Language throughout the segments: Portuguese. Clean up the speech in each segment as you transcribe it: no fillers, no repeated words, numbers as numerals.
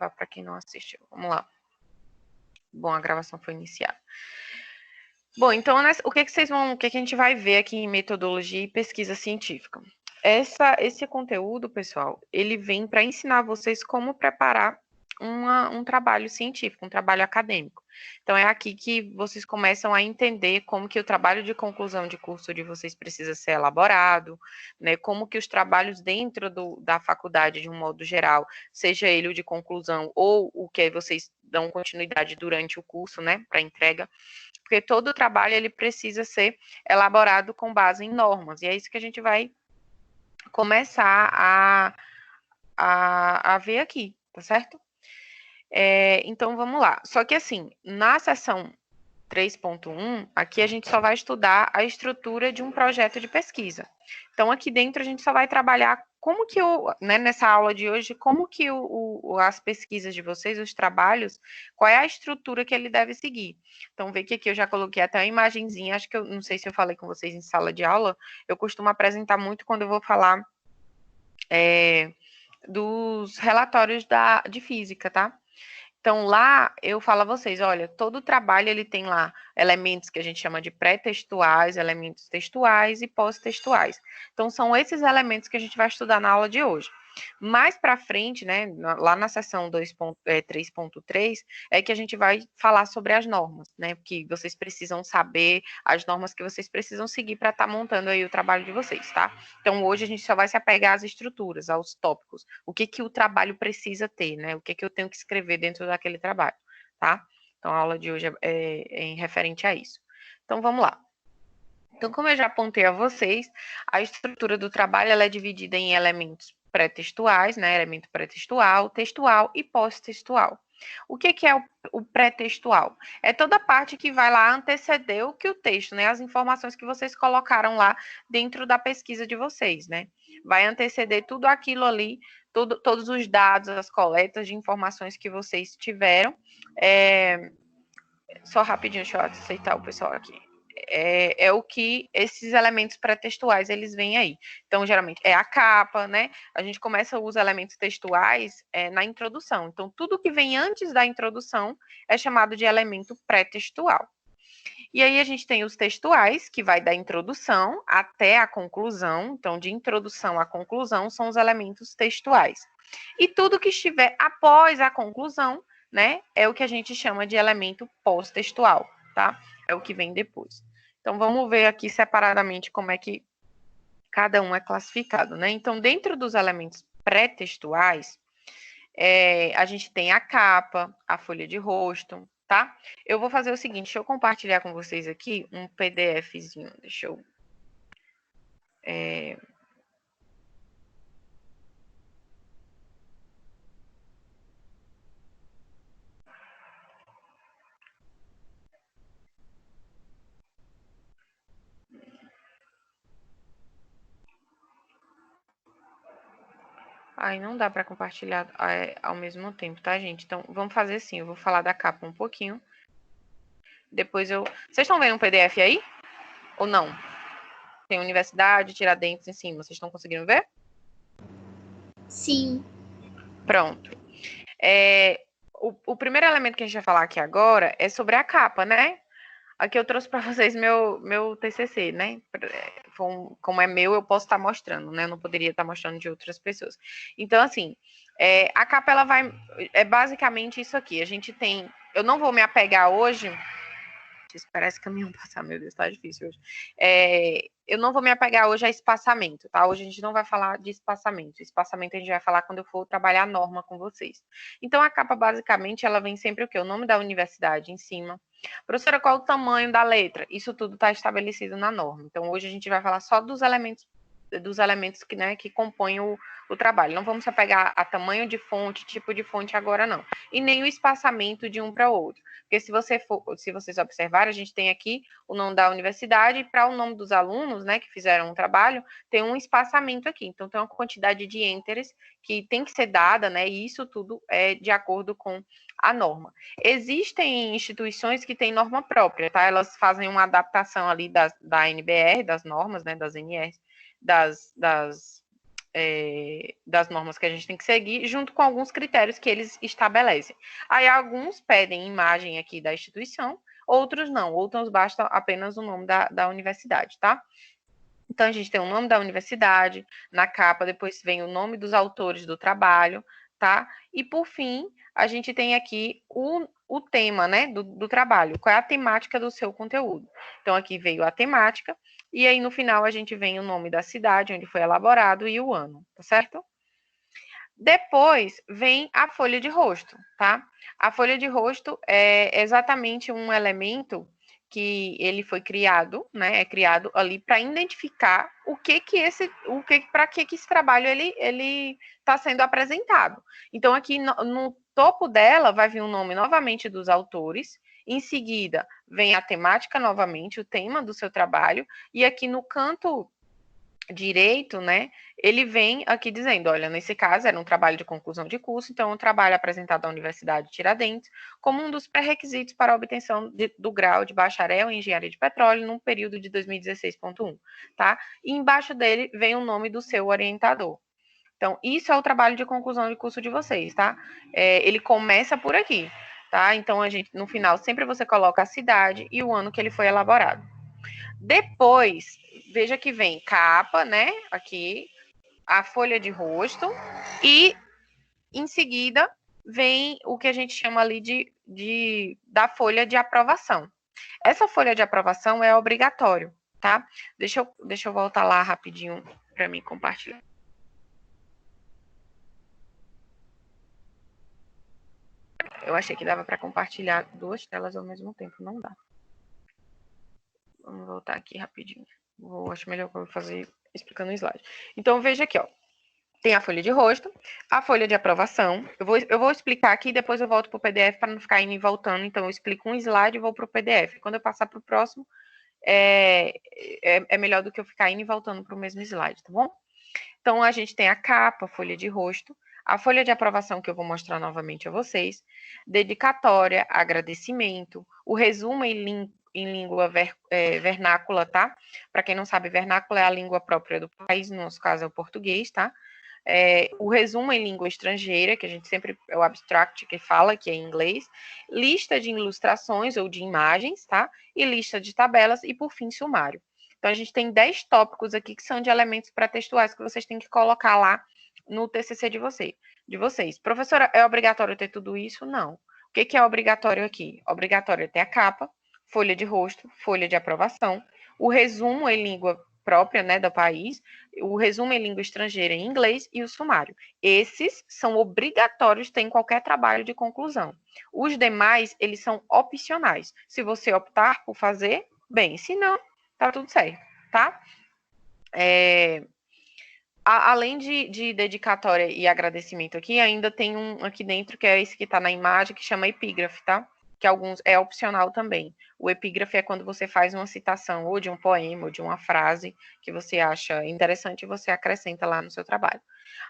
para quem não assistiu. Vamos lá. Bom, a gravação foi iniciada. Bom, então, o que a gente vai ver aqui em metodologia e pesquisa científica? Esse conteúdo, pessoal, ele vem para ensinar vocês como preparar um trabalho científico, um trabalho acadêmico. Então, é aqui que vocês começam a entender como que o trabalho de conclusão de curso de vocês precisa ser elaborado, né? Como que os trabalhos dentro da faculdade, de um modo geral, seja ele o de conclusão ou o que vocês dão continuidade durante o curso, né, para entrega, porque todo o trabalho ele precisa ser elaborado com base em normas, e é isso que a gente vai começar a ver aqui, tá certo? Então, vamos lá. Só que, assim, na seção 3.1, aqui a gente só vai estudar a estrutura de um projeto de pesquisa. Então, aqui dentro a gente só vai trabalhar como que, nessa aula de hoje, como que as pesquisas de vocês, os trabalhos, qual é a estrutura que ele deve seguir. Então, vê que aqui eu já coloquei até uma imagenzinha, acho que eu não sei se eu falei com vocês em sala de aula, eu costumo apresentar muito quando eu vou falar dos relatórios de física, tá? Então, lá eu falo a vocês, olha, todo trabalho ele tem lá elementos que a gente chama de pré-textuais, elementos textuais e pós-textuais. Então, são esses elementos que a gente vai estudar na aula de hoje. Mais para frente, né, lá na seção 3.3, é que a gente vai falar sobre as normas, né, porque vocês precisam saber as normas que vocês precisam seguir para estar montando aí o trabalho de vocês, tá? Então, hoje a gente só vai se apegar às estruturas, aos tópicos, o que o trabalho precisa ter, né, o que eu tenho que escrever dentro daquele trabalho, tá? Então, a aula de hoje é em referente a isso. Então, vamos lá. Então, como eu já apontei a vocês, a estrutura do trabalho ela é dividida em elementos pré-textuais, né? Elemento pré-textual, textual e pós-textual. O que é o pré-textual? É toda a parte que vai lá anteceder o que o texto, né? As informações que vocês colocaram lá dentro da pesquisa de vocês, né? Vai anteceder tudo aquilo ali, todos os dados, as coletas de informações que vocês tiveram. Só rapidinho, deixa eu aceitar o pessoal aqui. É o que esses elementos pré-textuais eles vêm aí. Então, geralmente, é a capa, né? A gente começa os elementos textuais na introdução. Então, tudo que vem antes da introdução é chamado de elemento pré-textual. E aí a gente tem os textuais, que vai da introdução até a conclusão. Então, de introdução à conclusão são os elementos textuais. E tudo que estiver após a conclusão, né, é o que a gente chama de elemento pós-textual, tá? É o que vem depois. Então, vamos ver aqui separadamente como é que cada um é classificado, né? Então, dentro dos elementos pré-textuais, a gente tem a capa, a folha de rosto, tá? Eu vou fazer o seguinte, deixa eu compartilhar com vocês aqui um PDFzinho, deixa eu... Ai, não dá para compartilhar ao mesmo tempo, tá, gente? Então, vamos fazer assim, eu vou falar da capa um pouquinho. Depois eu... Vocês estão vendo um PDF aí? Ou não? Tem Universidade, Tiradentes em cima. Vocês estão conseguindo ver? Sim. Pronto. O primeiro elemento que a gente vai falar aqui agora é sobre a capa, né? Aqui eu trouxe para vocês meu TCC, né? Como é meu, eu posso estar mostrando, né? Eu não poderia estar mostrando de outras pessoas. Então, assim, a capa, ela vai... É basicamente isso aqui. A gente tem... Eu não vou me apegar hoje... Parece caminhão passar, meu Deus, tá difícil hoje. Eu não vou me apegar hoje a espaçamento, tá? Hoje a gente não vai falar de espaçamento. Espaçamento a gente vai falar quando eu for trabalhar a norma com vocês. Então, a capa, basicamente, ela vem sempre o quê? O nome da universidade em cima. Professora, qual o tamanho da letra? Isso tudo está estabelecido na norma. Então, hoje a gente vai falar só dos elementos que, né, que compõem o trabalho. Não vamos se apegar a tamanho de fonte, tipo de fonte agora, não. E nem o espaçamento de um para o outro. Porque se vocês observarem, a gente tem aqui o nome da universidade e para o nome dos alunos, né, que fizeram um trabalho, tem um espaçamento aqui. Então, tem uma quantidade de enteres que tem que ser dada, né, e isso tudo é de acordo com a norma. Existem instituições que têm norma própria, tá? Elas fazem uma adaptação ali da NBR, das normas, né, das NRs, das normas que a gente tem que seguir, junto com alguns critérios que eles estabelecem. Aí alguns pedem imagem aqui da instituição, outros não, outros basta apenas o nome da universidade, tá? Então, a gente tem o nome da universidade na capa, depois vem o nome dos autores do trabalho, tá? E, por fim, a gente tem aqui o tema, né, do trabalho, qual é a temática do seu conteúdo. Então, aqui veio a temática, e aí, no final, a gente vem o nome da cidade onde foi elaborado e o ano, tá certo? Depois vem a folha de rosto, tá? A folha de rosto é exatamente um elemento que ele foi criado, né? É criado ali para identificar para que esse trabalho ele está sendo apresentado. Então aqui no topo dela vai vir o nome novamente dos autores. Em seguida vem a temática novamente, o tema do seu trabalho, e aqui no canto direito, né, ele vem aqui dizendo, olha, nesse caso era um trabalho de conclusão de curso, então um trabalho apresentado à Universidade de Tiradentes como um dos pré-requisitos para a obtenção do grau de bacharel em engenharia de petróleo no período de 2016.1, tá? E embaixo dele vem o nome do seu orientador. Então, isso é o trabalho de conclusão de curso de vocês, tá? Ele começa por aqui, tá? Então, no final, sempre você coloca a cidade e o ano que ele foi elaborado. Depois, veja que vem capa, né? Aqui, a folha de rosto e em seguida vem o que a gente chama ali da folha de aprovação. Essa folha de aprovação é obrigatório, tá? Deixa eu voltar lá rapidinho para mim compartilhar. Eu achei que dava para compartilhar duas telas ao mesmo tempo, não dá. Vamos voltar aqui rapidinho. Acho melhor que eu vou fazer explicando o slide. Então, veja aqui, ó. Tem a folha de rosto, a folha de aprovação. Eu vou explicar aqui, depois eu volto para o PDF para não ficar indo e voltando. Então, eu explico um slide e vou para o PDF. Quando eu passar para o próximo, é melhor do que eu ficar indo e voltando para o mesmo slide, tá bom? Então, a gente tem a capa, a folha de rosto, a folha de aprovação que eu vou mostrar novamente a vocês, dedicatória, agradecimento, o resumo em língua vernácula, tá? Para quem não sabe, vernácula é a língua própria do país, no nosso caso é o português, tá? O resumo em língua estrangeira, que a gente sempre é o abstract que fala, que é em inglês, lista de ilustrações ou de imagens, tá? E lista de tabelas e, por fim, sumário. Então, a gente tem 10 tópicos aqui que são de elementos pré-textuais que vocês têm que colocar lá no TCC de vocês. Professora, é obrigatório ter tudo isso? Não. O que é obrigatório aqui? Obrigatório é ter a capa, folha de rosto, folha de aprovação, o resumo em língua própria, né, do país, o resumo em língua estrangeira em inglês e o sumário. Esses são obrigatórios ter em qualquer trabalho de conclusão. Os demais, eles são opcionais. Se você optar por fazer, bem, se não, tá tudo certo, tá? Além de dedicatória e agradecimento aqui, ainda tem um aqui dentro, que é esse que está na imagem, que chama epígrafe, tá? Que é opcional também. O epígrafe é quando você faz uma citação ou de um poema ou de uma frase que você acha interessante e você acrescenta lá no seu trabalho.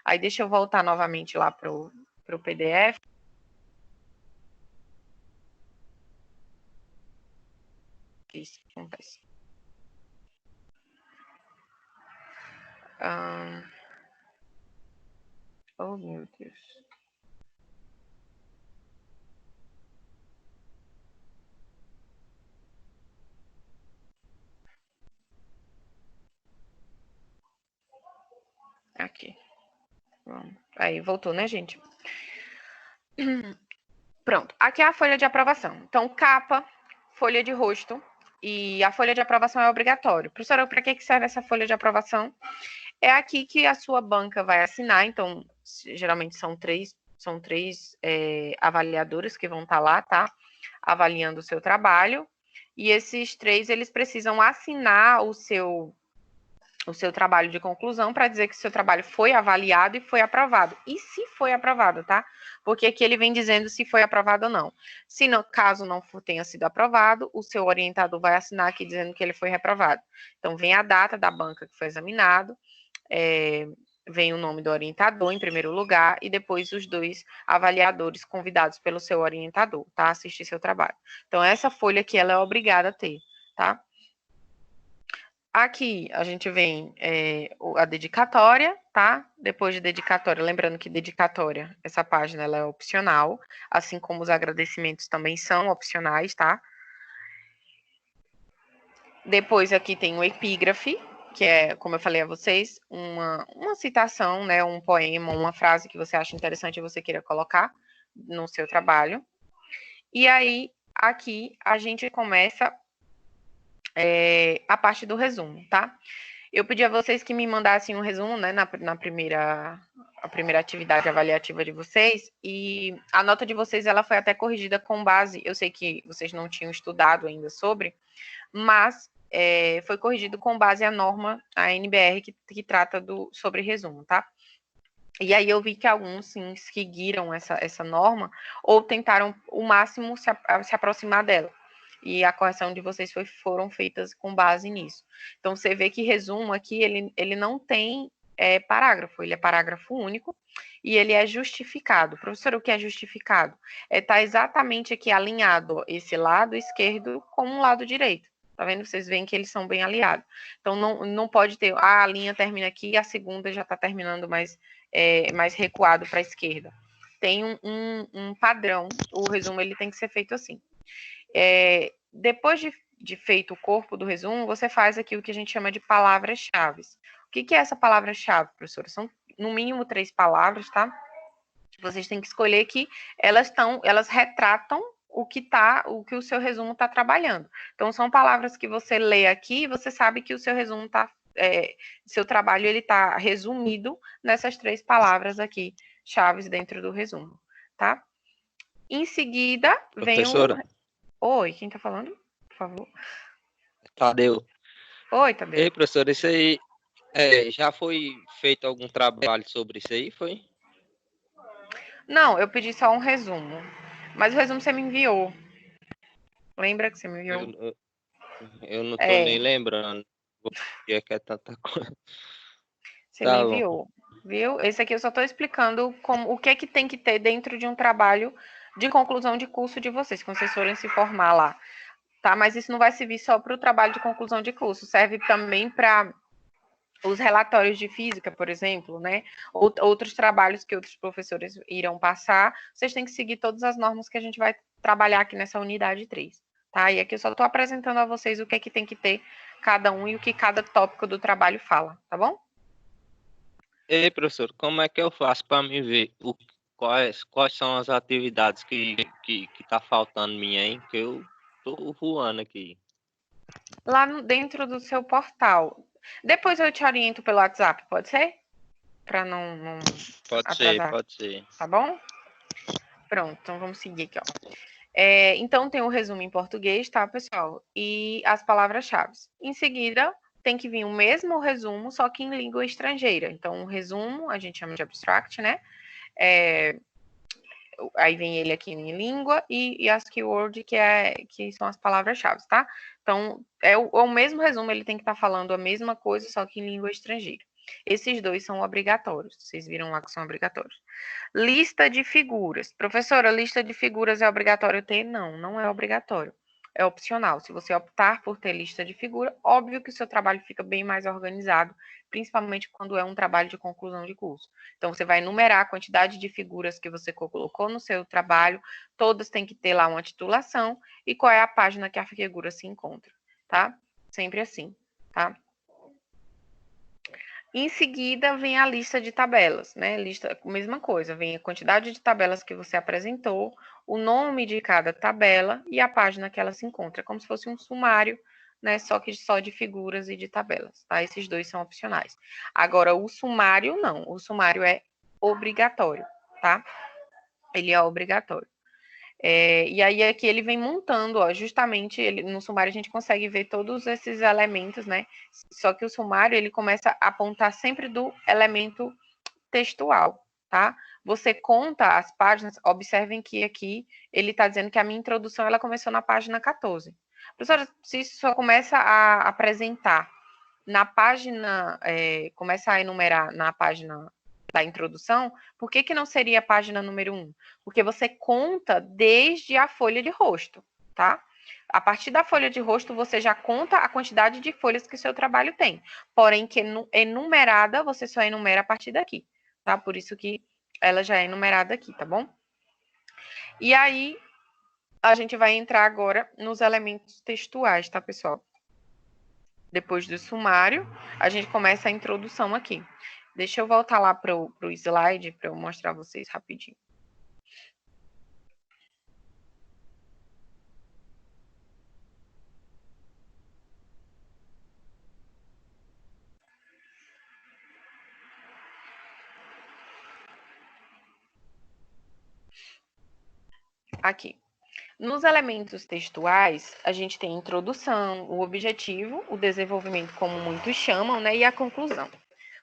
Aí deixa eu voltar novamente lá para o PDF. Isso acontece. Oh, meu Deus. Aqui. Aí, voltou, né, gente? Pronto. Aqui é a folha de aprovação. Então, capa, folha de rosto e a folha de aprovação é obrigatório. Professora, para que serve essa folha de aprovação? É aqui que a sua banca vai assinar. Então, geralmente são três avaliadores que vão estar lá, tá? Avaliando o seu trabalho. E esses três, eles precisam assinar o seu trabalho de conclusão para dizer que o seu trabalho foi avaliado e foi aprovado. E se foi aprovado, tá? Porque aqui ele vem dizendo se foi aprovado ou não. Se no caso não tenha sido aprovado, o seu orientador vai assinar aqui dizendo que ele foi reprovado. Então, vem a data da banca que foi examinado, vem o nome do orientador em primeiro lugar e depois os dois avaliadores convidados pelo seu orientador, tá? Assistir seu trabalho. Então, essa folha aqui, ela é obrigada a ter, tá? Aqui a gente vem a dedicatória tá? Depois de dedicatória. Lembrando que dedicatória, essa página, ela é opcional, assim como os agradecimentos também são opcionais, tá? Depois aqui tem o epígrafe, que é, como eu falei a vocês, uma citação, né, um poema, uma frase que você acha interessante e você queira colocar no seu trabalho. E aí, aqui, a gente começa a parte do resumo, tá? Eu pedi a vocês que me mandassem um resumo, né, na primeira atividade avaliativa de vocês, e a nota de vocês, ela foi até corrigida com base, eu sei que vocês não tinham estudado ainda sobre, mas foi corrigido com base a norma, a NBR, que trata sobre resumo, tá? E aí eu vi que alguns, sim, seguiram essa norma, ou tentaram o máximo se aproximar dela. E a correção de vocês foram feitas com base nisso. Então, você vê que resumo aqui, ele não tem parágrafo, ele é parágrafo único, e ele é justificado. Professor, o que é justificado? Tá exatamente aqui alinhado esse lado esquerdo com o lado direito. Tá vendo? Vocês veem que eles são bem aliados. Então, não pode ter, a linha termina aqui e a segunda já está terminando mais recuado para a esquerda. Tem um padrão, o resumo ele tem que ser feito assim. Depois de feito o corpo do resumo, você faz aqui o que a gente chama de palavras-chave. O que é essa palavra-chave, professora? São no mínimo 3 palavras, tá? Vocês têm que escolher que elas retratam o que o seu resumo está trabalhando. Então, são palavras que você lê aqui e você sabe que o seu resumo seu trabalho ele está resumido nessas 3 palavras aqui, chaves dentro do resumo, tá? Em seguida, vem Professora. Oi, quem está falando? Por favor. Tadeu. Oi, Tadeu. Ei, professora, isso aí já foi feito algum trabalho sobre isso aí, foi? Não, eu pedi só um resumo. Mas o resumo você me enviou. Lembra que você me enviou? Eu não tô nem lembrando. Porque é tanta coisa. Você me enviou, viu? Esse aqui eu só estou explicando o que é que tem que ter dentro de um trabalho de conclusão de curso de vocês, quando vocês forem se formar lá. Tá? Mas isso não vai servir só para o trabalho de conclusão de curso, serve também para os relatórios de física, por exemplo, né? Outros trabalhos que outros professores irão passar, vocês têm que seguir todas as normas que a gente vai trabalhar aqui nessa unidade 3. Tá? E aqui eu só estou apresentando a vocês o que é que tem que ter cada um e o que cada tópico do trabalho fala, tá bom? Ei, professor, como é que eu faço para me ver quais são as atividades que tá faltando minha, hein? Que eu tô voando aqui. Lá dentro do seu portal. Depois eu te oriento pelo WhatsApp, pode ser? Para não atrasar. Pode ser. Tá bom? Pronto, então vamos seguir aqui, ó. Então tem o resumo em português, tá, pessoal? E as palavras-chave. Em seguida, tem que vir o mesmo resumo, só que em língua estrangeira. Então, o resumo a gente chama de abstract, né? Aí vem ele aqui em língua e as keyword, que são as palavras-chave, tá? Então, é o mesmo resumo, ele tem que estar falando a mesma coisa, só que em língua estrangeira. Esses dois são obrigatórios, vocês viram lá que são obrigatórios. Lista de figuras. Professora, lista de figuras é obrigatório ter? Não, não é obrigatório. É opcional. Se você optar por ter lista de figura, óbvio que o seu trabalho fica bem mais organizado, principalmente quando é um trabalho de conclusão de curso. Então, você vai enumerar a quantidade de figuras que você colocou no seu trabalho, todas têm que ter lá uma titulação e qual é a página que a figura se encontra, tá? Sempre assim, tá? Em seguida, vem a lista de tabelas, né? Mesma coisa, vem a quantidade de tabelas que você apresentou, o nome de cada tabela e a página que ela se encontra, como se fosse um sumário, né? Só de figuras e de tabelas, tá? Esses dois são opcionais. Agora, o sumário não, o sumário é obrigatório, tá? Ele é obrigatório. E aí aqui ele vem montando, ó, justamente no sumário a gente consegue ver todos esses elementos, né? Só que o sumário ele começa a apontar sempre do elemento textual, tá? Você conta as páginas, observem que aqui ele está dizendo que a minha introdução ela começou na página 14. Professora, se isso só começa a apresentar na página, começa a enumerar na página da introdução, por que não seria a página número 1? Porque você conta desde a folha de rosto, tá? A partir da folha de rosto, você já conta a quantidade de folhas que o seu trabalho tem. Porém, que enumerada, você só enumera a partir daqui, tá? Por isso que ela já é enumerada aqui, tá bom? E aí, a gente vai entrar agora nos elementos textuais, tá, pessoal? Depois do sumário, a gente começa a introdução aqui. Deixa eu voltar lá para o slide para eu mostrar a vocês rapidinho. Aqui. Nos elementos textuais, a gente tem a introdução, o objetivo, o desenvolvimento, como muitos chamam, né, e a conclusão.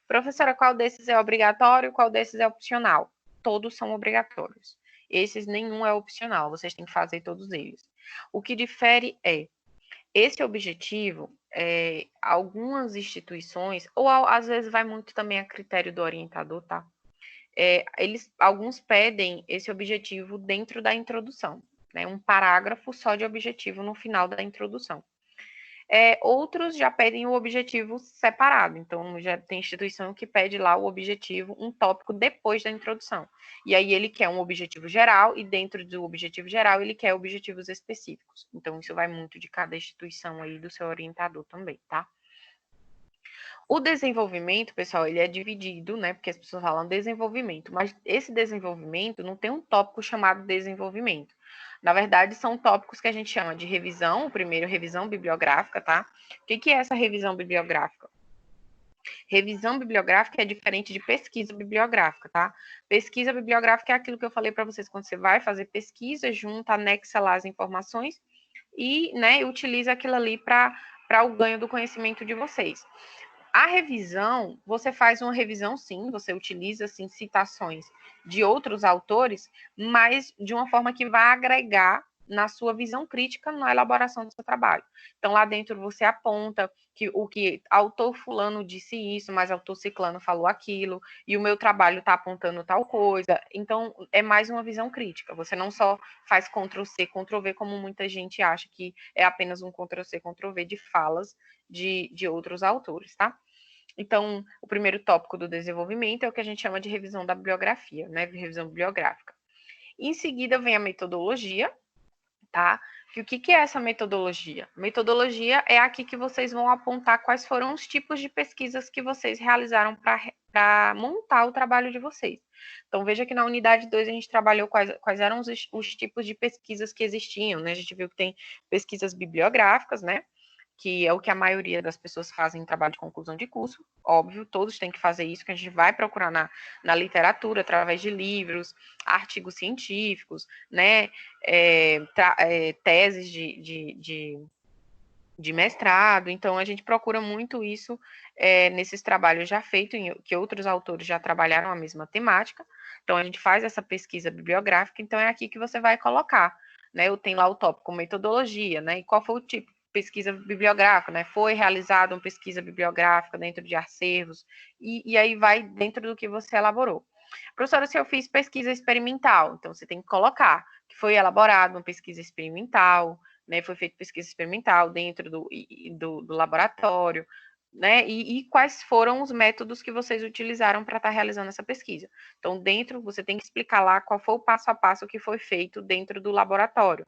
Professora, qual desses é obrigatório, qual desses é opcional? Todos são obrigatórios. Esses nenhum é opcional, vocês têm que fazer todos eles. O que difere é, esse objetivo, algumas instituições, ou às vezes vai muito também a critério do orientador, tá? Alguns pedem esse objetivo dentro da introdução, né? Um parágrafo só de objetivo no final da introdução. Outros já pedem o objetivo separado, então já tem instituição que pede lá o objetivo, um tópico depois da introdução. E aí ele quer um objetivo geral, e dentro do objetivo geral ele quer objetivos específicos. Então isso vai muito de cada instituição aí, do seu orientador também, tá? O desenvolvimento, pessoal, ele é dividido, né? Porque as pessoas falam desenvolvimento, mas esse desenvolvimento não tem um tópico chamado desenvolvimento. Na verdade, são tópicos que a gente chama de revisão, o primeiro, revisão bibliográfica, tá? O que é essa revisão bibliográfica? Revisão bibliográfica é diferente de pesquisa bibliográfica, tá? Pesquisa bibliográfica é aquilo que eu falei para vocês, quando você vai fazer pesquisa, junta, anexa lá as informações e, né, utiliza aquilo ali para o ganho do conhecimento de vocês. A revisão, você faz uma revisão, sim, você utiliza, sim, citações de outros autores, mas de uma forma que vai agregar na sua visão crítica na elaboração do seu trabalho. Então, lá dentro você aponta que o que autor fulano disse isso, mas autor ciclano falou aquilo, e o meu trabalho está apontando tal coisa. Então, é mais uma visão crítica. Você não só faz Ctrl-C, Ctrl-V, como muita gente acha que é apenas um Ctrl-C, Ctrl-V de falas de outros autores, tá? Então, o primeiro tópico do desenvolvimento é o que a gente chama de revisão da bibliografia, né? Revisão bibliográfica. Em seguida vem a metodologia, tá? E o que é essa metodologia? Metodologia é aqui que vocês vão apontar quais foram os tipos de pesquisas que vocês realizaram para montar o trabalho de vocês. Então, veja que na unidade 2 a gente trabalhou quais eram os tipos de pesquisas que existiam, né? A gente viu que tem pesquisas bibliográficas, né? Que é o que a maioria das pessoas fazem em trabalho de conclusão de curso, óbvio, todos têm que fazer isso, que a gente vai procurar na literatura, através de livros, artigos científicos, né, teses de mestrado, então a gente procura muito isso nesses trabalhos já feitos, que outros autores já trabalharam a mesma temática, então a gente faz essa pesquisa bibliográfica, então é aqui que você vai colocar, né, eu tenho lá o tópico metodologia, né, e qual foi o tipo, pesquisa bibliográfica, né? Foi realizada uma pesquisa bibliográfica dentro de acervos, e aí vai dentro do que você elaborou. Professora, se eu fiz pesquisa experimental, então você tem que colocar que foi elaborada uma pesquisa experimental, né? Foi feita pesquisa experimental dentro do laboratório, né? E quais foram os métodos que vocês utilizaram para estar realizando essa pesquisa. Então, dentro, você tem que explicar lá qual foi o passo a passo que foi feito dentro do laboratório.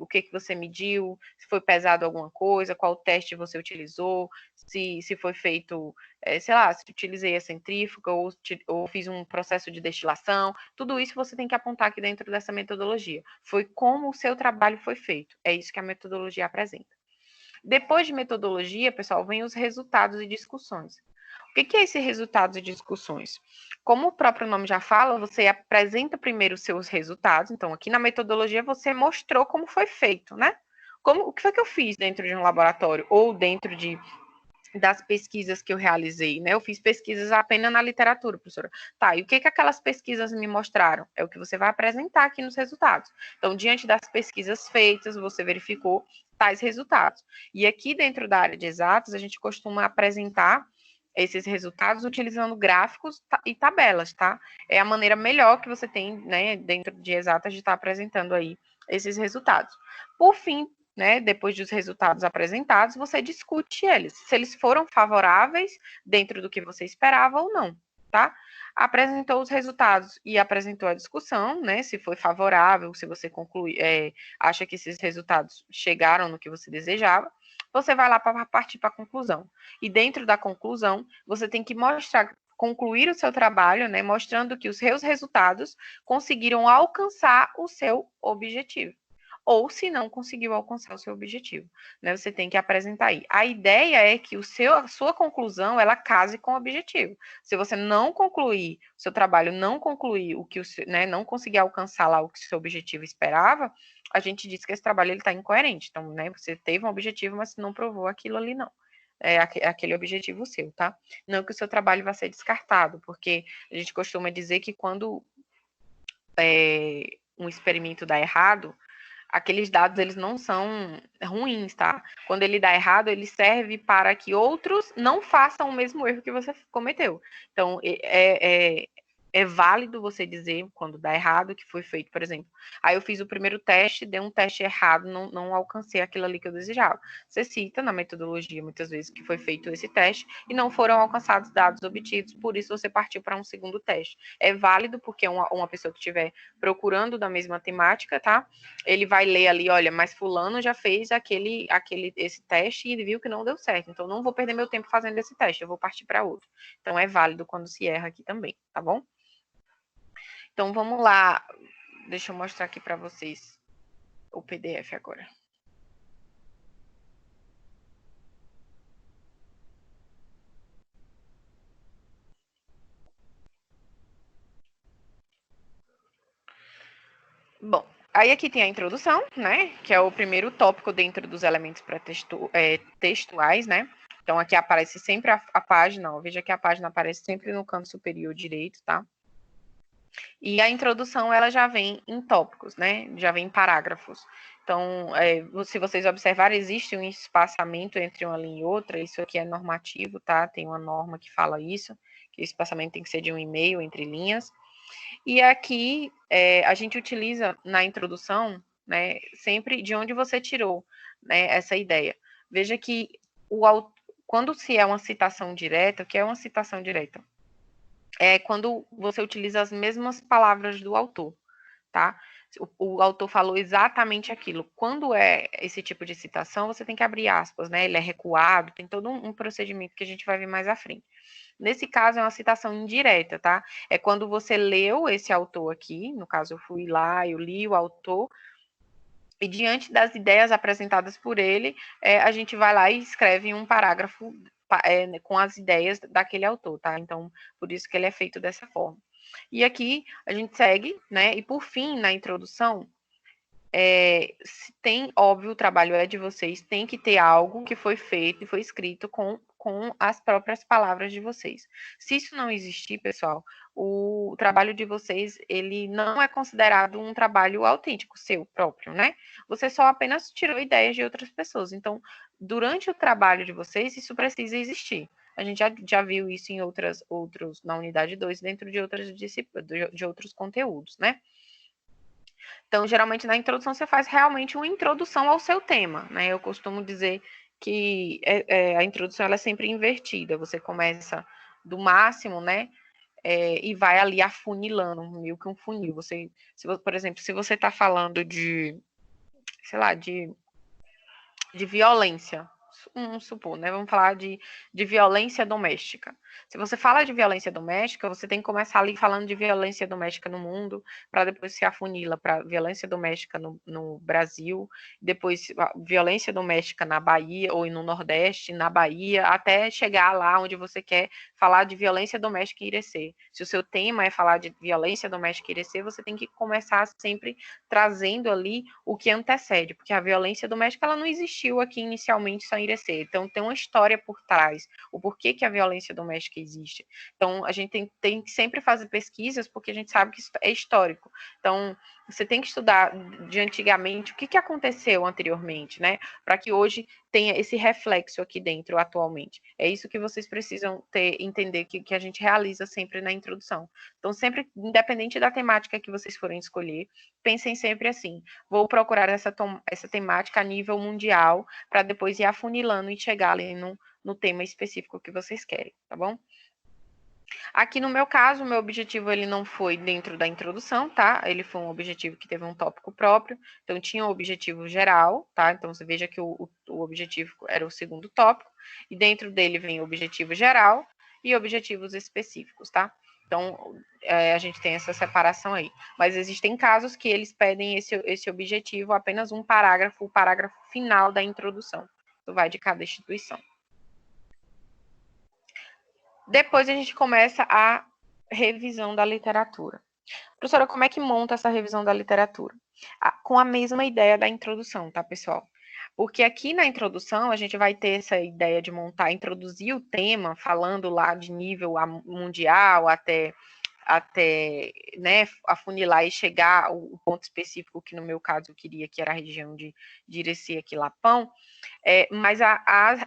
O que você mediu, se foi pesado alguma coisa, qual teste você utilizou, se foi feito, sei lá, se utilizei a centrífuga ou fiz um processo de destilação. Tudo isso você tem que apontar aqui dentro dessa metodologia. Foi como o seu trabalho foi feito. É isso que a metodologia apresenta. Depois de metodologia, pessoal, vem os resultados e discussões. O que é esse resultados e discussões? Como o próprio nome já fala, você apresenta primeiro os seus resultados. Então, aqui na metodologia, você mostrou como foi feito, né? O que foi que eu fiz dentro de um laboratório ou dentro das pesquisas que eu realizei, né? Eu fiz pesquisas apenas na literatura, professora. Tá, e o que aquelas pesquisas me mostraram? É o que você vai apresentar aqui nos resultados. Então, diante das pesquisas feitas, você verificou tais resultados. E aqui dentro da área de exatas, a gente costuma apresentar esses resultados utilizando gráficos e tabelas, tá? É a maneira melhor que você tem, né, dentro de exatas de estar apresentando aí esses resultados. Por fim, né, depois dos resultados apresentados, você discute eles, se eles foram favoráveis dentro do que você esperava ou não, tá? Apresentou os resultados e apresentou a discussão, né, se foi favorável, se você acha que esses resultados chegaram no que você desejava, você vai lá para partir para a conclusão. E dentro da conclusão, você tem que concluir o seu trabalho, né, mostrando que os seus resultados conseguiram alcançar o seu objetivo. Ou se não conseguiu alcançar o seu objetivo, né? Você tem que apresentar aí. A ideia é que a sua conclusão ela case com o objetivo. Se você não concluir o seu trabalho, não concluir o que né, não conseguir alcançar lá o que o seu objetivo esperava, a gente diz que esse trabalho ele está incoerente. Então, né, você teve um objetivo, mas não provou aquilo ali não. É aquele objetivo seu, tá? Não que o seu trabalho vai ser descartado, porque a gente costuma dizer que quando um experimento dá errado, aqueles dados eles não são ruins, tá? Quando ele dá errado, ele serve para que outros não façam o mesmo erro que você cometeu. Então, é válido você dizer quando dá errado que foi feito, por exemplo. Aí eu fiz o primeiro teste, dei um teste errado, não alcancei aquilo ali que eu desejava. Você cita na metodologia, muitas vezes, que foi feito esse teste e não foram alcançados dados obtidos, por isso você partiu para um segundo teste. É válido porque uma pessoa que estiver procurando da mesma temática, tá? Ele vai ler ali, olha, mas fulano já fez esse teste e viu que não deu certo. Então, não vou perder meu tempo fazendo esse teste, eu vou partir para outro. Então, é válido quando se erra aqui também, tá bom? Então, vamos lá. Deixa eu mostrar aqui para vocês o PDF agora. Bom, aí aqui tem a introdução, né? Que é o primeiro tópico dentro dos elementos textuais, né? Então, aqui aparece sempre a página, ó, veja que a página aparece sempre no canto superior direito, tá? E a introdução, ela já vem em tópicos, né? Já vem em parágrafos. Então, se vocês observarem, existe um espaçamento entre uma linha e outra, isso aqui é normativo, tá? Tem uma norma que fala isso, que o espaçamento tem que ser de 1,5 entre linhas. E aqui, a gente utiliza na introdução, né, sempre de onde você tirou, né, essa ideia. Veja que quando se é uma citação direta, o que é uma citação direta? É quando você utiliza as mesmas palavras do autor, tá? O autor falou exatamente aquilo. Quando é esse tipo de citação, você tem que abrir aspas, né? Ele é recuado, tem todo um procedimento que a gente vai ver mais à frente. Nesse caso, é uma citação indireta, tá? É quando você leu esse autor aqui, no caso, eu fui lá, eu li o autor, e diante das ideias apresentadas por ele, a gente vai lá e escreve um parágrafo com as ideias daquele autor, tá? Então, por isso que ele é feito dessa forma. E aqui a gente segue, né? E por fim, na introdução, tem, óbvio, o trabalho é de vocês, tem que ter algo que foi feito e foi escrito com as próprias palavras de vocês. Se isso não existir, pessoal, o trabalho de vocês, ele não é considerado um trabalho autêntico, seu próprio, né? Você só apenas tirou ideias de outras pessoas. Então, durante o trabalho de vocês, isso precisa existir. A gente já viu isso em outros, na unidade 2, dentro de outros conteúdos, né? Então, geralmente, na introdução, você faz realmente uma introdução ao seu tema, né? Eu costumo dizer que a introdução ela é sempre invertida. Você começa do máximo, né? E vai ali afunilando, meio que um funil. Por exemplo, se você está falando de, sei lá, de violência, vamos supor, né? Vamos falar de violência doméstica. Se você fala de violência doméstica, você tem que começar ali falando de violência doméstica no mundo, para depois se afunila para violência doméstica no Brasil, depois violência doméstica na Bahia, ou no Nordeste, na Bahia, até chegar lá onde você quer falar de violência doméstica em Irecê. Se o seu tema é falar de violência doméstica em Irecê, você tem que começar sempre trazendo ali o que antecede, porque a violência doméstica ela não existiu aqui inicialmente só em Irecê. Então, tem uma história por trás, o porquê que a violência doméstica existe. Então, a gente tem que sempre fazer pesquisas, porque a gente sabe que isso é histórico. Então, Você tem que estudar de antigamente o que aconteceu anteriormente, né? Para que hoje tenha esse reflexo aqui dentro atualmente. É isso que vocês precisam entender que a gente realiza sempre na introdução. Então, sempre, independente da temática que vocês forem escolher, pensem sempre assim: vou procurar essa temática a nível mundial, para depois ir afunilando e chegar ali no tema específico que vocês querem, tá bom? Aqui no meu caso, o meu objetivo ele não foi dentro da introdução, tá? Ele foi um objetivo que teve um tópico próprio, então tinha o objetivo geral, tá? Então você veja que o objetivo era o segundo tópico, e dentro dele vem o objetivo geral e objetivos específicos, tá? Então, a gente tem essa separação aí. Mas existem casos que eles pedem esse objetivo, apenas um parágrafo, o parágrafo final da introdução. Isso vai de cada instituição. Depois a gente começa a revisão da literatura. Professora, como é que monta essa revisão da literatura? Com a mesma ideia da introdução, tá, pessoal? Porque aqui na introdução a gente vai ter essa ideia de montar, introduzir o tema, falando lá de nível mundial até né, afunilar e chegar ao ponto específico que no meu caso eu queria, que era a região de Irecê, aqui, Lapão. Mas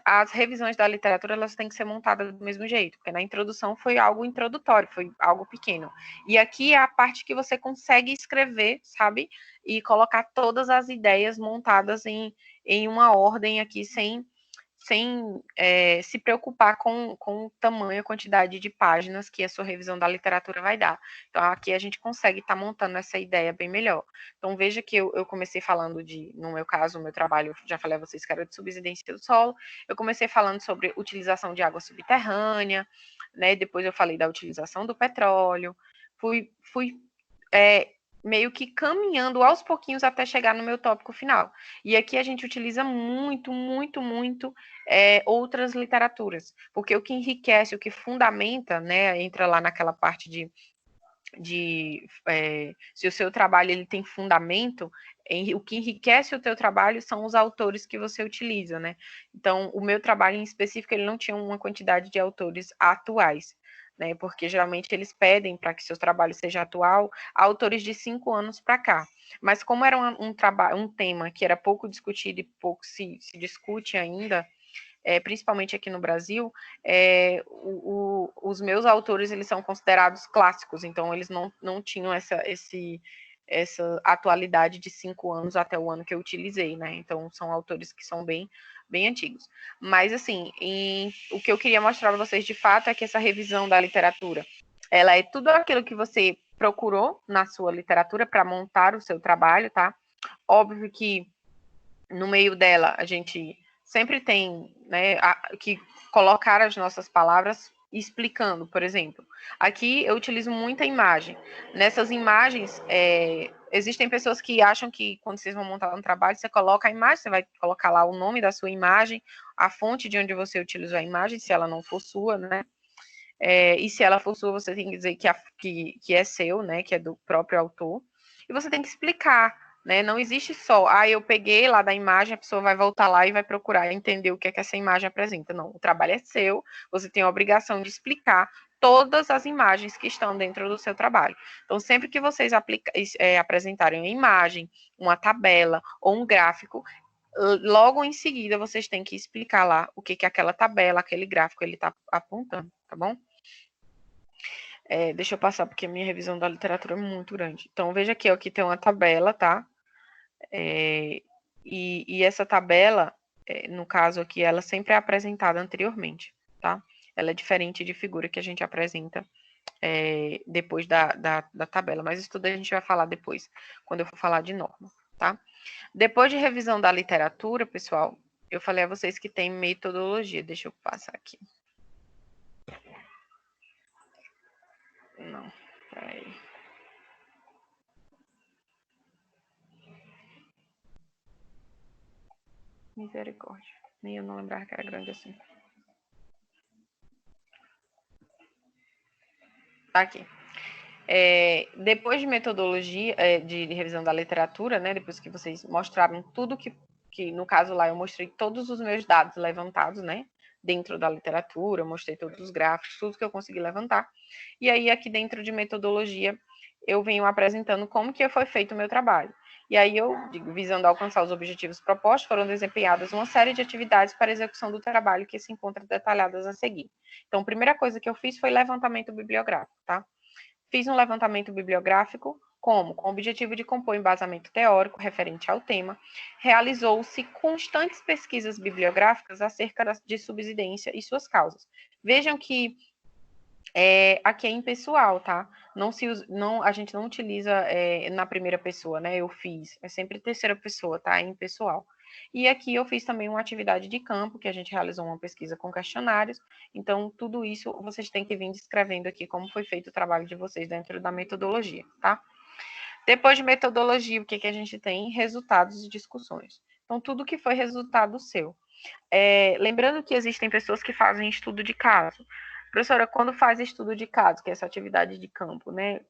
as revisões da literatura, elas têm que ser montadas do mesmo jeito, porque na introdução foi algo introdutório, foi algo pequeno. E aqui é a parte que você consegue escrever, sabe? E colocar todas as ideias montadas em uma ordem aqui, sem se preocupar com o tamanho, a quantidade de páginas que a sua revisão da literatura vai dar. Então, aqui a gente consegue estar montando essa ideia bem melhor. Então, veja que eu comecei falando no meu caso, o meu trabalho, já falei a vocês que era de subsidência do solo, eu comecei falando sobre utilização de água subterrânea, né? Depois eu falei da utilização do petróleo, fui meio que caminhando aos pouquinhos até chegar no meu tópico final. E aqui a gente utiliza muito, muito, muito outras literaturas, porque o que enriquece, o que fundamenta, né, entra lá naquela parte se o seu trabalho ele tem fundamento, o que enriquece o teu trabalho são os autores que você utiliza, né? Então, o meu trabalho em específico, ele não tinha uma quantidade de autores atuais, né? Porque geralmente eles pedem para que seu trabalho seja atual, autores de 5 anos para cá. Mas como era um tema que era pouco discutido e pouco se discute ainda, principalmente aqui no Brasil, os meus autores eles são considerados clássicos, então eles não tinham essa atualidade de 5 anos até o ano que eu utilizei, né? Então são autores que são bem antigos. Mas assim, o que eu queria mostrar para vocês de fato é que essa revisão da literatura, ela é tudo aquilo que você procurou na sua literatura para montar o seu trabalho, tá? Óbvio que no meio dela a gente sempre tem, né, que colocar as nossas palavras explicando, por exemplo. Aqui eu utilizo muita imagem. Nessas imagens, existem pessoas que acham que quando vocês vão montar um trabalho, você coloca a imagem, você vai colocar lá o nome da sua imagem, a fonte de onde você utilizou a imagem, se ela não for sua, né? E se ela for sua, você tem que dizer que é seu, né? Que é do próprio autor. E você tem que explicar, né? Não existe só, eu peguei lá da imagem, a pessoa vai voltar lá e vai procurar entender o que é que essa imagem apresenta. Não, o trabalho é seu, você tem a obrigação de explicar todas as imagens que estão dentro do seu trabalho. Então, sempre que vocês apresentarem uma imagem, uma tabela ou um gráfico, logo em seguida vocês têm que explicar lá o que aquela tabela, aquele gráfico ele está apontando, tá bom? Deixa eu passar, porque a minha revisão da literatura é muito grande. Então, veja aqui, aqui tem uma tabela, tá? E essa tabela, no caso aqui, ela sempre é apresentada anteriormente, tá? Ela é diferente de figura que a gente apresenta depois da tabela, mas isso tudo a gente vai falar depois, quando eu for falar de norma, tá? Depois de revisão da literatura, pessoal, eu falei a vocês que tem metodologia. Deixa eu passar aqui. Não, peraí. Misericórdia. Nem eu não lembrava que era grande assim. Tá aqui. Depois de metodologia, de revisão da literatura, né? Depois que vocês mostraram tudo que no caso lá eu mostrei todos os meus dados levantados, né? Dentro da literatura, eu mostrei todos os gráficos, tudo que eu consegui levantar. E aí, aqui dentro de metodologia, eu venho apresentando como que foi feito o meu trabalho. E aí visando alcançar os objetivos propostos, foram desempenhadas uma série de atividades para execução do trabalho que se encontram detalhadas a seguir. Então, a primeira coisa que eu fiz foi levantamento bibliográfico, tá? Fiz um levantamento bibliográfico com o objetivo de compor embasamento teórico referente ao tema. Realizou-se constantes pesquisas bibliográficas acerca de subsidência e suas causas. Vejam que aqui é impessoal, tá? A gente não utiliza na primeira pessoa, né? Eu fiz, é sempre terceira pessoa, tá? É impessoal. E aqui eu fiz também uma atividade de campo, que a gente realizou uma pesquisa com questionários. Então, tudo isso vocês têm que vir descrevendo aqui como foi feito o trabalho de vocês dentro da metodologia, tá? Depois de metodologia, o que a gente tem? Resultados e discussões. Então, tudo que foi resultado seu. Lembrando que existem pessoas que fazem estudo de caso. Professora, quando faz estudo de caso, que é essa atividade de campo, né?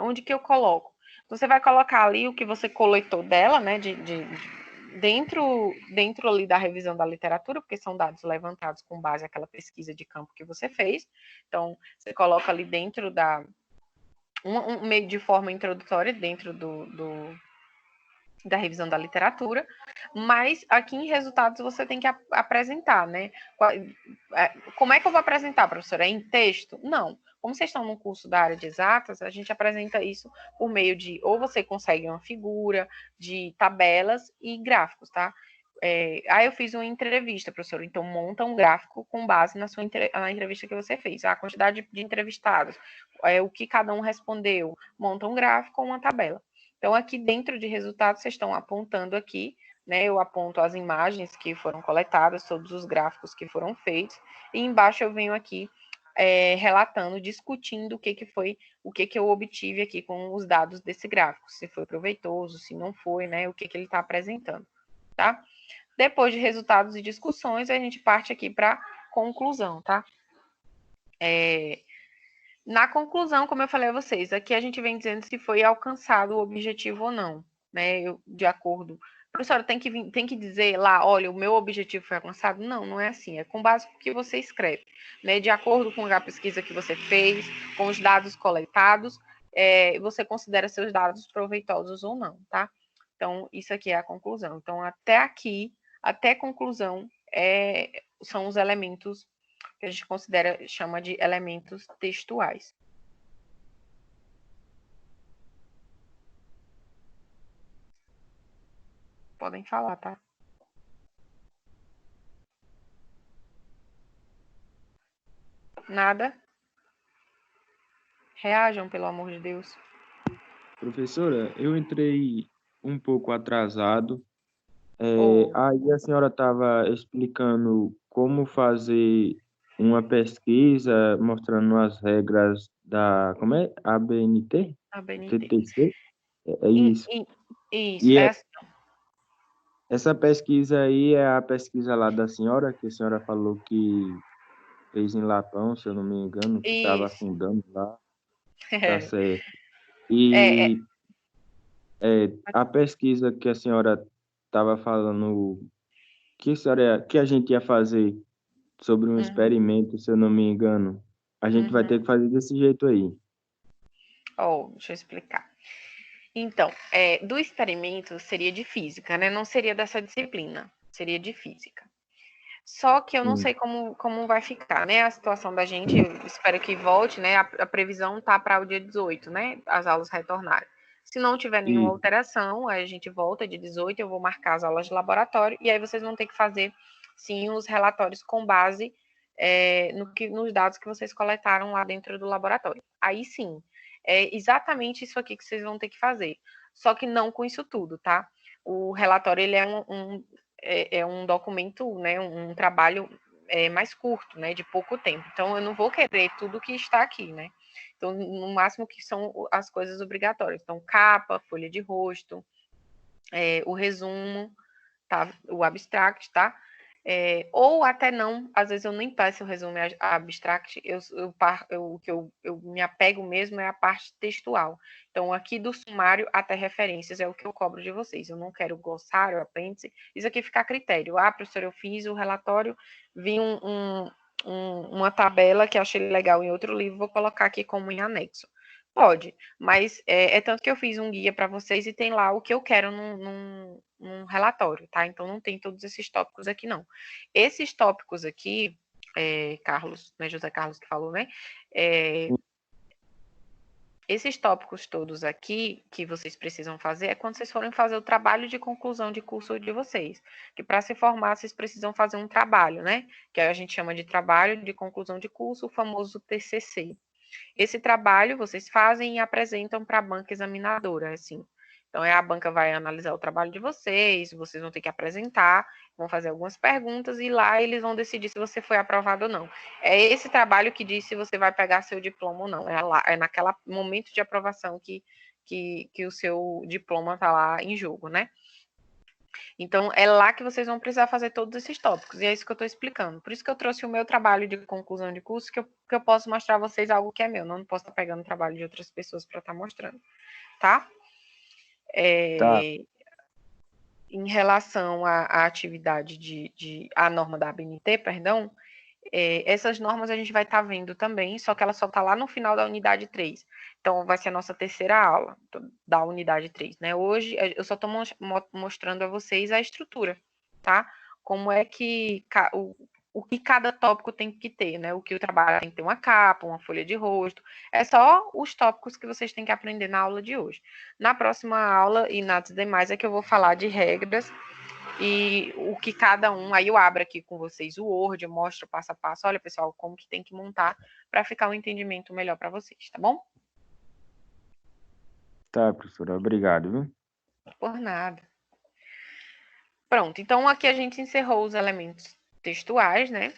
Onde que eu coloco? Você vai colocar ali o que você coletou dela, né? Dentro ali da revisão da literatura, porque são dados levantados com base naquela pesquisa de campo que você fez. Então, você coloca ali dentro um meio de forma introdutória dentro da revisão da literatura, mas aqui em resultados você tem que apresentar, né? Como é que eu vou apresentar, professora? É em texto? Não. Como vocês estão no curso da área de exatas, a gente apresenta isso por meio de, ou você consegue uma figura, de tabelas e gráficos, tá? Aí eu fiz uma entrevista, professor, então monta um gráfico com base na entrevista que você fez, a quantidade de entrevistados, o que cada um respondeu, monta um gráfico ou uma tabela. Então, aqui dentro de resultados, vocês estão apontando aqui, né? Eu aponto as imagens que foram coletadas, todos os gráficos que foram feitos, e embaixo eu venho aqui relatando, discutindo o que foi, o que eu obtive aqui com os dados desse gráfico, se foi proveitoso, se não foi, né? O que ele está apresentando, tá? Depois de resultados e discussões, a gente parte aqui para conclusão, tá? Na conclusão, como eu falei a vocês, aqui a gente vem dizendo se foi alcançado o objetivo ou não, né? De acordo. Professora, tem que dizer lá, olha, o meu objetivo foi alcançado? Não, não é assim. É com base no que você escreve, né? De acordo com a pesquisa que você fez, com os dados coletados, você considera seus dados proveitosos ou não, tá? Então, isso aqui é a conclusão. Então, até aqui, até conclusão, são os elementos que a gente chama de elementos textuais. Podem falar, tá? Nada? Reajam, pelo amor de Deus. Professora, eu entrei um pouco atrasado. Aí a senhora estava explicando como fazer uma pesquisa, mostrando as regras da, como é? ABNT? ABNT. TTC? É isso. Isso, E assim. essa pesquisa aí é a pesquisa lá da senhora, que a senhora falou que fez em Lapão, se eu não me engano, que estava Isso. afundando lá, tá certo. É, E a pesquisa que a senhora estava falando, que a gente ia fazer sobre um experimento, se eu não me engano, a gente vai ter que fazer desse jeito aí. Deixa eu explicar. Então, do experimento seria de física, né? Não seria dessa disciplina, seria de física. Só que eu não sei como vai ficar, né? A situação da gente, eu espero que volte, né? A previsão tá para o dia 18, né? As aulas retornarem. Se não tiver nenhuma E, alteração, aí a gente volta de 18, eu vou marcar as aulas de laboratório, e aí vocês vão ter que fazer, sim, os relatórios com base nos dados que vocês coletaram lá dentro do laboratório. Aí sim, é exatamente isso aqui que vocês vão ter que fazer. Só que não com isso tudo, tá? O relatório, ele é um documento, né, um trabalho mais curto, né, de pouco tempo. Então, eu não vou querer tudo que está aqui, né? Então, no máximo que são as coisas obrigatórias. Então, capa, folha de rosto, o resumo, tá? O abstract, tá? Ou até não, às vezes eu nem peço o resumo abstract, o que eu me apego mesmo é a parte textual. Então, aqui do sumário até referências é o que eu cobro de vocês. Eu não quero glossário, apêndice, isso aqui fica a critério. Professora, eu fiz o relatório, vi uma tabela que achei legal em outro livro, vou colocar aqui como em anexo. Pode, mas é tanto que eu fiz um guia para vocês e tem lá o que eu quero num relatório, tá? Então não tem todos esses tópicos aqui, não. Esses tópicos aqui, Carlos, né, José Carlos que falou, né? Esses tópicos todos aqui que vocês precisam fazer é quando vocês forem fazer o trabalho de conclusão de curso de vocês. Que para se formar, vocês precisam fazer um trabalho, né? Que a gente chama de trabalho de conclusão de curso, o famoso TCC. Esse trabalho vocês fazem e apresentam para a banca examinadora, assim. Então, a banca vai analisar o trabalho de vocês vão ter que apresentar, vão fazer algumas perguntas e lá eles vão decidir se você foi aprovado ou não. É esse trabalho que diz se você vai pegar seu diploma ou não. É naquele momento de aprovação que o seu diploma está lá em jogo, né? Então, é lá que vocês vão precisar fazer todos esses tópicos, e é isso que eu estou explicando. Por isso que eu trouxe o meu trabalho de conclusão de curso, que eu posso mostrar a vocês algo que é meu, não posso estar pegando o trabalho de outras pessoas para estar mostrando, tá? Tá. Em relação à atividade à norma da ABNT, perdão, essas normas a gente vai estar vendo também, só que ela só está lá no final da unidade 3. Então, vai ser a nossa terceira aula da unidade 3, né? Hoje, eu só estou mostrando a vocês a estrutura, tá? Como é que o que cada tópico tem que ter, né? O que o trabalho tem que ter uma capa, uma folha de rosto. É só os tópicos que vocês têm que aprender na aula de hoje. Na próxima aula e nas demais é que eu vou falar de regras e o que cada um, aí eu abro aqui com vocês o Word, eu mostro passo a passo, olha pessoal, como que tem que montar para ficar um entendimento melhor para vocês, tá bom? Tá, professora, obrigado, viu? Por nada. Pronto, então aqui a gente encerrou os elementos textuais, né?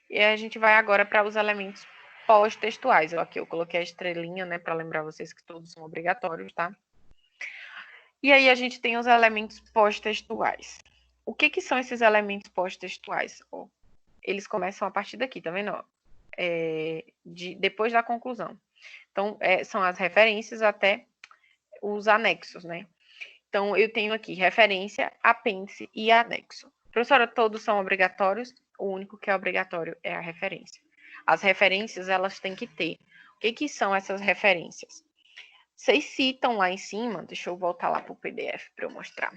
E a gente vai agora para os elementos pós-textuais. Aqui eu coloquei a estrelinha, né, para lembrar vocês que todos são obrigatórios, tá? E aí a gente tem os elementos pós-textuais. O que são esses elementos pós-textuais? Eles começam a partir daqui, tá vendo? Depois da conclusão. Então, são as referências até os anexos, né? Então, eu tenho aqui referência, apêndice e anexo. Professora, todos são obrigatórios, o único que é obrigatório é a referência. As referências, elas têm que ter. O que são essas referências? Vocês citam lá em cima, deixa eu voltar lá para o PDF para eu mostrar.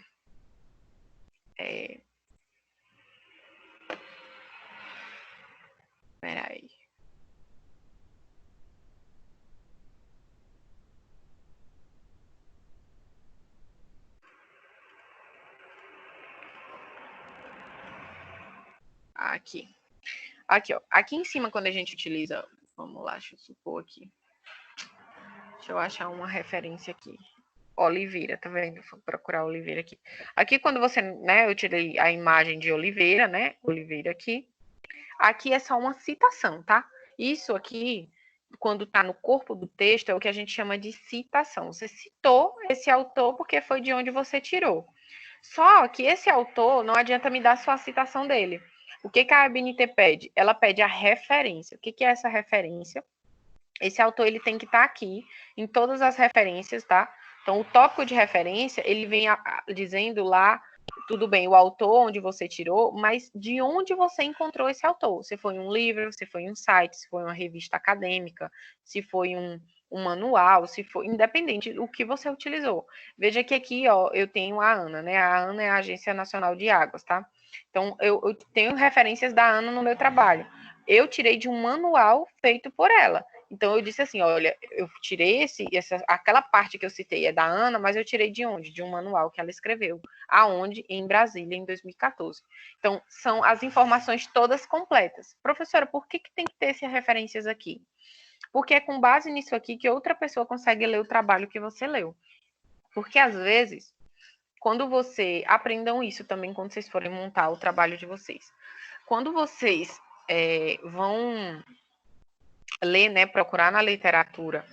Peraí. Aqui, ó. Aqui em cima, quando a gente utiliza... Vamos lá, deixa eu supor aqui. Deixa eu achar uma referência aqui. Oliveira, tá vendo? Vou procurar Oliveira aqui. Aqui, quando você, né, eu tirei a imagem de Oliveira, né? Oliveira aqui. Aqui é só uma citação, tá? Isso aqui, quando tá no corpo do texto, é o que a gente chama de citação. Você citou esse autor porque foi de onde você tirou. Só que esse autor, não adianta me dar só a citação dele. O que a ABNT pede? Ela pede a referência. O que é essa referência? Esse autor ele tem que estar aqui em todas as referências, tá? Então, o tópico de referência, ele vem dizendo lá, tudo bem, o autor, onde você tirou, mas de onde você encontrou esse autor. Se foi um livro, se foi um site, se foi uma revista acadêmica, se foi um manual, se for independente do que você utilizou. Veja que aqui, ó, eu tenho a ANA, né? A ANA é a Agência Nacional de Águas, tá? Então, eu tenho referências da ANA no meu trabalho. Eu tirei de um manual feito por ela. Então, eu disse assim, olha, eu tirei aquela parte que eu citei é da Ana, mas eu tirei de onde? De um manual que ela escreveu. Aonde? Em Brasília, em 2014. Então, são as informações todas completas. Professora, por que tem que ter essas referências aqui? Porque é com base nisso aqui que outra pessoa consegue ler o trabalho que você leu. Porque, às vezes, quando você... Aprendam isso também quando vocês forem montar o trabalho de vocês. Quando vocês vão ler, né, procurar na literatura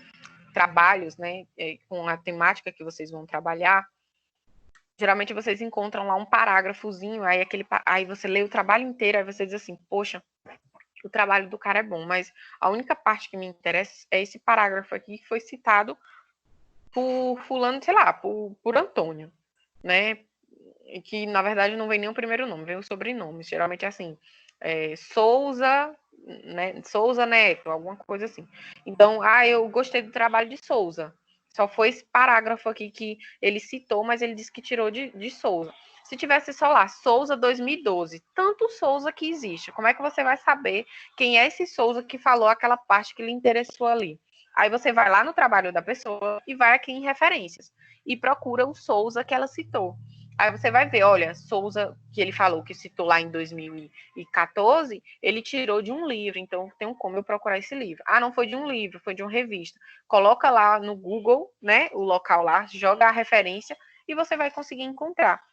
trabalhos, né, com a temática que vocês vão trabalhar, geralmente vocês encontram lá um parágrafozinho, aí você lê o trabalho inteiro, aí você diz assim, poxa, o trabalho do cara é bom, mas a única parte que me interessa é esse parágrafo aqui que foi citado por fulano, sei lá, por Antônio, né, que na verdade não vem nem o primeiro nome, vem o sobrenome, geralmente é assim, Souza né? Souza Neto, alguma coisa assim. Então, eu gostei do trabalho de Souza. Só foi esse parágrafo aqui que ele citou, mas ele disse que tirou de Souza. Se tivesse só lá, Souza 2012, tanto Souza que existe, como é que você vai saber quem é esse Souza que falou aquela parte que lhe interessou ali? Aí você vai lá no trabalho da pessoa e vai aqui em referências e procura o Souza que ela citou. Aí você vai ver, olha, Souza, que ele falou, que citou lá em 2014, ele tirou de um livro, então tem como eu procurar esse livro. Não foi de um livro, foi de uma revista. Coloca lá no Google, né, o local lá, joga a referência e você vai conseguir encontrar.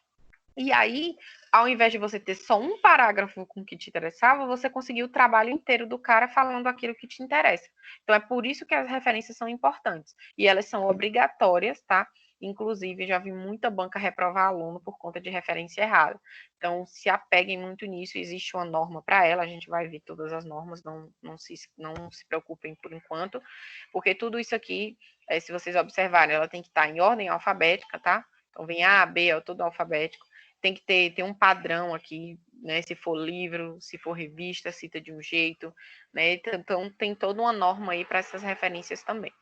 E aí, ao invés de você ter só um parágrafo com o que te interessava, você conseguiu o trabalho inteiro do cara falando aquilo que te interessa. Então, é por isso que as referências são importantes. E elas são obrigatórias, tá? Inclusive, já vi muita banca reprovar aluno por conta de referência errada. Então, se apeguem muito nisso, existe uma norma para ela, a gente vai ver todas as normas, não se preocupem por enquanto, porque tudo isso aqui, se vocês observarem, ela tem que estar em ordem alfabética, tá? Então, vem A, B, é tudo alfabético. Tem que ter um padrão aqui, né? Se for livro, se for revista, cita de um jeito, né? Então, tem toda uma norma aí para essas referências também.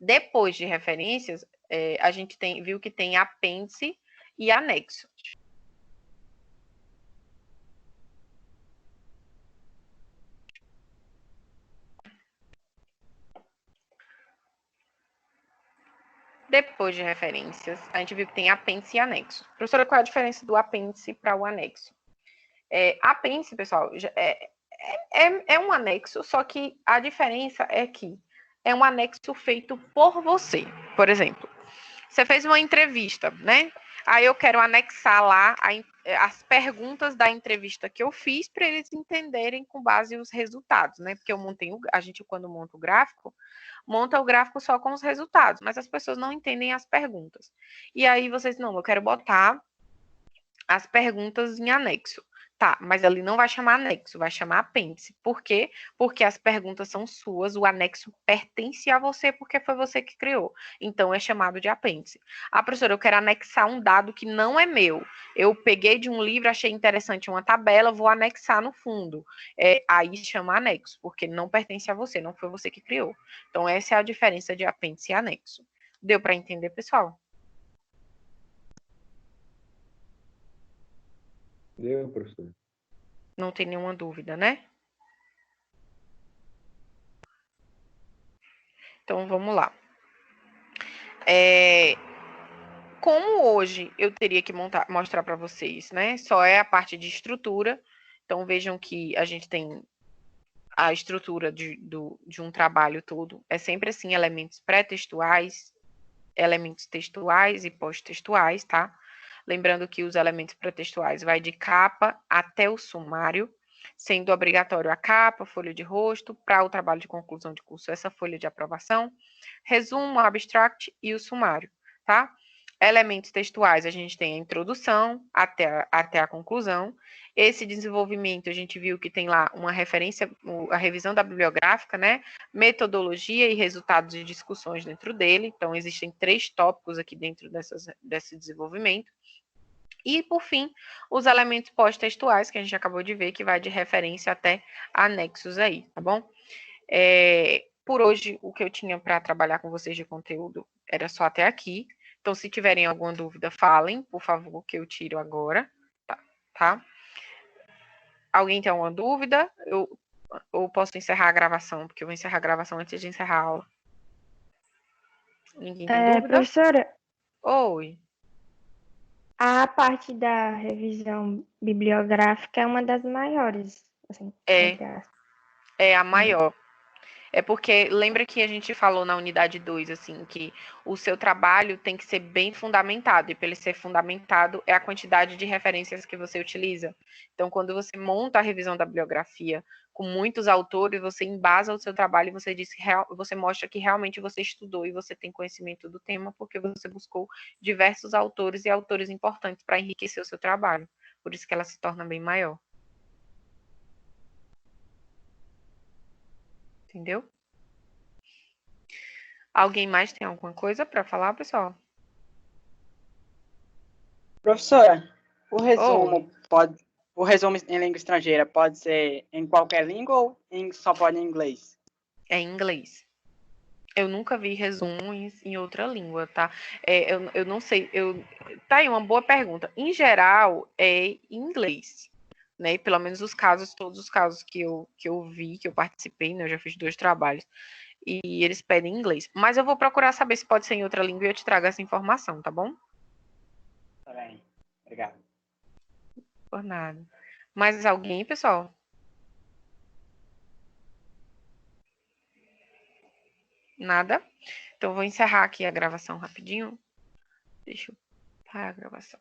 Depois de referências, a gente viu que tem apêndice e anexo. Depois de referências, a gente viu que tem apêndice e anexo. Professora, qual é a diferença do apêndice para o anexo? Apêndice, pessoal, é um anexo, só que a diferença é que é um anexo feito por você. Por exemplo, você fez uma entrevista, né? Aí eu quero anexar lá as perguntas da entrevista que eu fiz para eles entenderem com base nos resultados, né? Porque a gente, quando monta o gráfico, monta o gráfico só com os resultados, mas as pessoas não entendem as perguntas. E aí vocês, não, eu quero botar as perguntas em anexo. Tá, mas ali não vai chamar anexo, vai chamar apêndice. Por quê? Porque as perguntas são suas, o anexo pertence a você porque foi você que criou. Então é chamado de apêndice. Professora, eu quero anexar um dado que não é meu. Eu peguei de um livro, achei interessante uma tabela, vou anexar no fundo. Aí chama anexo, porque não pertence a você, não foi você que criou. Então essa é a diferença de apêndice e anexo. Deu para entender, pessoal? Deu, professor. Não tem nenhuma dúvida, né? Então, vamos lá. Como hoje eu teria que mostrar para vocês, né? Só é a parte de estrutura. Então, vejam que a gente tem a estrutura de um trabalho todo. É sempre assim, elementos pré-textuais, elementos textuais e pós-textuais, tá? Lembrando que os elementos pré-textuais vai de capa até o sumário, sendo obrigatório a capa, folha de rosto, para o trabalho de conclusão de curso, essa folha de aprovação, resumo, abstract e o sumário, tá? Elementos textuais, a gente tem a introdução até a conclusão. Esse desenvolvimento, a gente viu que tem lá uma referência, a revisão da bibliográfica, né? Metodologia e resultados de discussões dentro dele. Então, existem 3 tópicos aqui dentro desse desenvolvimento. E, por fim, os elementos pós-textuais, que a gente acabou de ver, que vai de referência até anexos aí, tá bom? Por hoje, o que eu tinha para trabalhar com vocês de conteúdo era só até aqui. Então, se tiverem alguma dúvida, falem, por favor, que eu tiro agora, tá? Alguém tem alguma dúvida? Eu posso encerrar a gravação, porque eu vou encerrar a gravação antes de encerrar a aula. Ninguém tem dúvida? Professora, Oi. a parte da revisão bibliográfica é uma das maiores, assim, entre aspas. É a maior. É porque lembra que a gente falou na unidade 2, assim, que o seu trabalho tem que ser bem fundamentado, e para ele ser fundamentado é a quantidade de referências que você utiliza. Então, quando você monta a revisão da bibliografia com muitos autores, você embasa o seu trabalho e você mostra que realmente você estudou e você tem conhecimento do tema, porque você buscou diversos autores e autores importantes para enriquecer o seu trabalho. Por isso que ela se torna bem maior. Entendeu? Alguém mais tem alguma coisa para falar, pessoal? Professora, o resumo o resumo em língua estrangeira pode ser em qualquer língua ou só pode em inglês? É em inglês. Eu nunca vi resumos em outra língua, tá? Eu não sei. Tá aí uma boa pergunta. Em geral, é em inglês, né? Pelo menos todos os casos que eu vi, que eu participei, né? Eu já fiz 2 trabalhos. E eles pedem inglês. Mas eu vou procurar saber se pode ser em outra língua e eu te trago essa informação, tá bom? Tá bem. Obrigado. Por nada. Mais alguém, pessoal? Nada? Então, eu vou encerrar aqui a gravação rapidinho. Deixa eu parar a gravação.